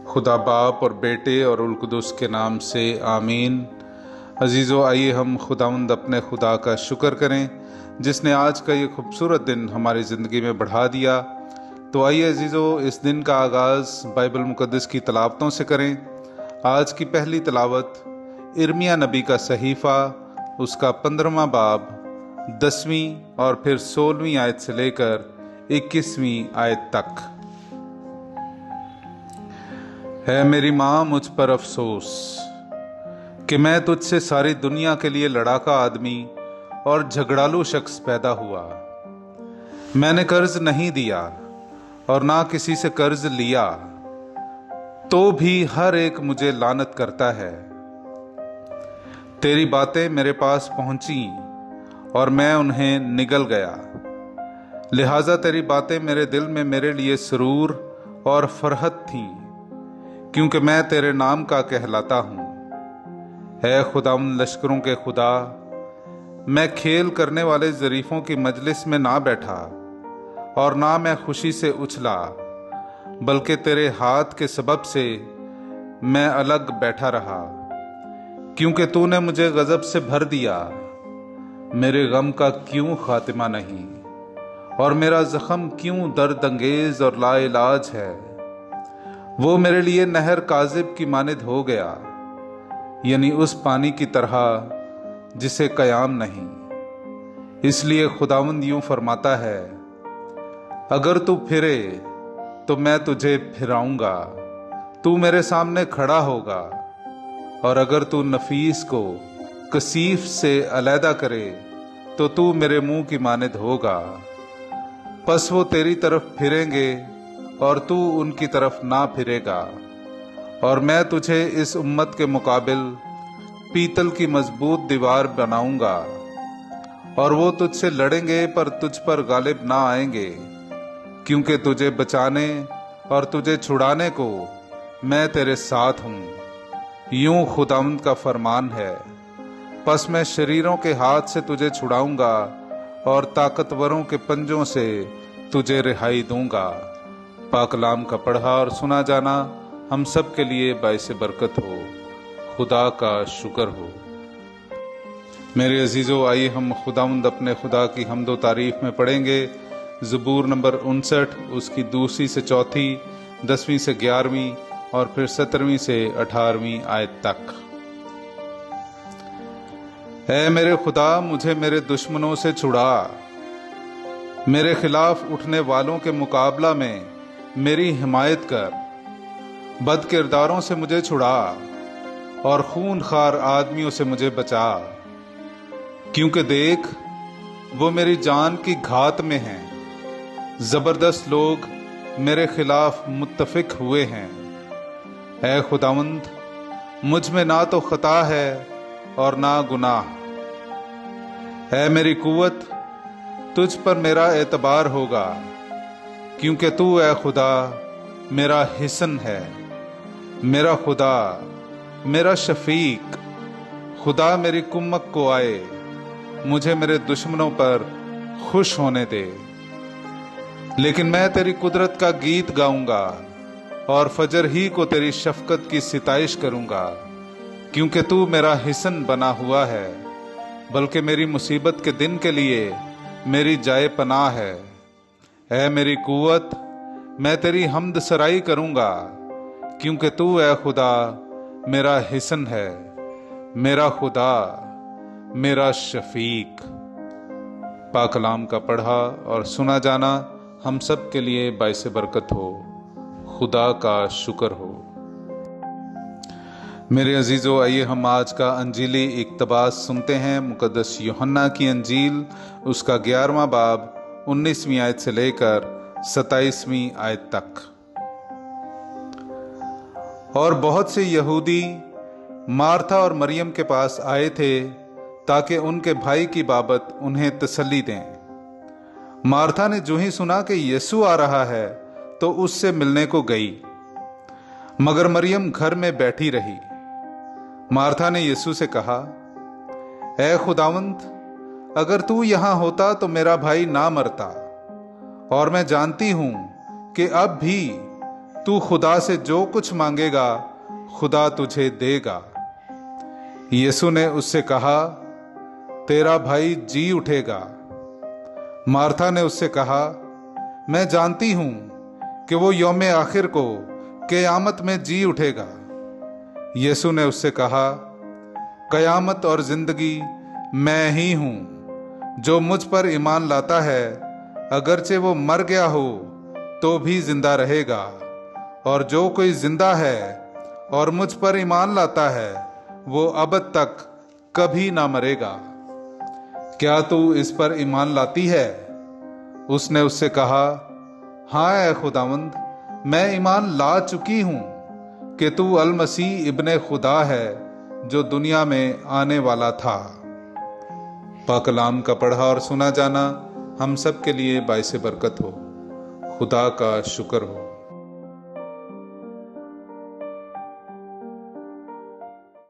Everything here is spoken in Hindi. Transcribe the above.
खुदा बाप और बेटे और उल कुदुस के नाम से आमीन। अजीज़ो, आइए हम खुदावंद अपने खुदा का शुक्र करें जिसने आज का ये खूबसूरत दिन हमारी ज़िंदगी में बढ़ा दिया। तो आइए अजीज़ो, इस दिन का आगाज़ बाइबल मुक़द्दस की तलावतों से करें। आज की पहली तलावत इर्मिया नबी का सहीफ़ा, उसका 15वां बाब 10वीं और फिर 16वीं आयत से लेकर 21वीं आयत तक। है मेरी माँ मुझ पर अफसोस कि मैं तुझसे सारी दुनिया के लिए लड़ाका आदमी और झगड़ालू शख्स पैदा हुआ। मैंने कर्ज नहीं दिया और ना किसी से कर्ज लिया, तो भी हर एक मुझे लानत करता है। तेरी बातें मेरे पास पहुंची और मैं उन्हें निगल गया, लिहाजा तेरी बातें मेरे दिल में मेरे लिए सुरूर और फरहत थीं, क्योंकि मैं तेरे नाम का कहलाता हूँ। है खुदावंद लश्करों के खुदा, मैं खेल करने वाले ज़रीफ़ों की मजलिस में ना बैठा और ना मैं खुशी से उछला, बल्कि तेरे हाथ के सबब से मैं अलग बैठा रहा, क्योंकि तूने मुझे गज़ब से भर दिया। मेरे गम का क्यों खातिमा नहीं और मेरा ज़ख्म क्यों दर्द अंगेज और लाइलाज है। वो मेरे लिए नहर काजिब की मानिद हो गया, यानी उस पानी की तरह जिसे कयाम नहीं। इसलिए खुदावंद यूं फरमाता है, अगर तू फिरे तो मैं तुझे फिराऊंगा, तू मेरे सामने खड़ा होगा। और अगर तू नफीस को कसीफ से अलहदा करे तो तू मेरे मुंह की मानिद होगा। पस वो तेरी तरफ फिरेंगे और तू उनकी तरफ ना फिरेगा, और मैं तुझे इस उम्मत के मुकाबिल पीतल की मजबूत दीवार बनाऊंगा, और वो तुझसे लड़ेंगे पर तुझ पर गालिब ना आएंगे, क्योंकि तुझे बचाने और तुझे छुड़ाने को मैं तेरे साथ हूँ। यूं खुदावंद का फरमान है, पस मैं शरीरों के हाथ से तुझे छुड़ाऊंगा और ताकतवरों के पंजों से तुझे रिहाई दूंगा। पाकलाम का पढ़ा और सुना जाना हम सब के लिए बाइस बरकत हो। खुदा का शुक्र हो। मेरे अजीज़ों, आइए हम खुदावंद अपने खुदा की हम्दो तारीफ में पढ़ेंगे ज़बूर नंबर 59, उसकी 2 से 4, 10वीं से 11वीं और फिर 17वीं से 18वीं आयत तक। ऐ मेरे खुदा, मुझे मेरे दुश्मनों से छुड़ा, मेरे खिलाफ उठने वालों के मुकाबला में मेरी हिमायत कर। बद किरदारों से मुझे छुड़ा और खूनखार आदमियों से मुझे बचा, क्योंकि देख वो मेरी जान की घात में हैं। जबरदस्त लोग मेरे खिलाफ मुत्तफिक हुए हैं। ऐ खुदावंद, मुझ में ना तो खता है और ना गुनाह। ऐ मेरी कुव्वत, तुझ पर मेरा एतबार होगा, क्योंकि तू ऐ खुदा मेरा हिसन है, मेरा खुदा, मेरा शफीक। खुदा मेरी कुम्मक को आए, मुझे मेरे दुश्मनों पर खुश होने दे। लेकिन मैं तेरी कुदरत का गीत गाऊंगा और फजर ही को तेरी शफकत की सिताइश करूंगा, क्योंकि तू मेरा हिसन बना हुआ है, बल्कि मेरी मुसीबत के दिन के लिए मेरी जाए पनाह है। ऐ मेरी कुव्वत, मैं तेरी हम्द सराई करूंगा, क्योंकि तू ऐ खुदा मेरा हिसन है, मेरा खुदा, मेरा शफीक। पाकलाम का पढ़ा और सुना जाना हम सब के लिए बाइस बरकत हो। खुदा का शुक्र हो। मेरे अजीज़ों, आइए हम आज का अंजीली इक्तबास सुनते हैं। मुकद्दस यूहन्ना की अंजील, उसका 11वां बाब 19वीं आयत से लेकर 27वीं आयत तक। और बहुत से यहूदी मार्था और मरियम के पास आए थे ताकि उनके भाई की बाबत उन्हें तसल्ली दें। मार्था ने जो ही सुना कि यीशु आ रहा है तो उससे मिलने को गई, मगर मरियम घर में बैठी रही। मार्था ने यीशु से कहा, ऐ खुदावंद, अगर तू यहां होता तो मेरा भाई ना मरता। और मैं जानती हूं कि अब भी तू खुदा से जो कुछ मांगेगा खुदा तुझे देगा। यीशु ने उससे कहा, तेरा भाई जी उठेगा। मार्था ने उससे कहा, मैं जानती हूं कि वो यौम आखिर को क़यामत में जी उठेगा। यीशु ने उससे कहा, क़यामत और जिंदगी मैं ही हूं। जो मुझ पर ईमान लाता है, अगरचे वो मर गया हो तो भी जिंदा रहेगा, और जो कोई जिंदा है और मुझ पर ईमान लाता है वो अबद तक कभी ना मरेगा। क्या तू इस पर ईमान लाती है? उसने उससे कहा, हाँ ऐ खुदावंद, मैं ईमान ला चुकी हूं कि तू अल मसीह इब्ने खुदा है जो दुनिया में आने वाला था। पाक कलाम का पढ़ा और सुना जाना हम सब के लिए बाइसे बरकत हो। खुदा का शुक्र हो।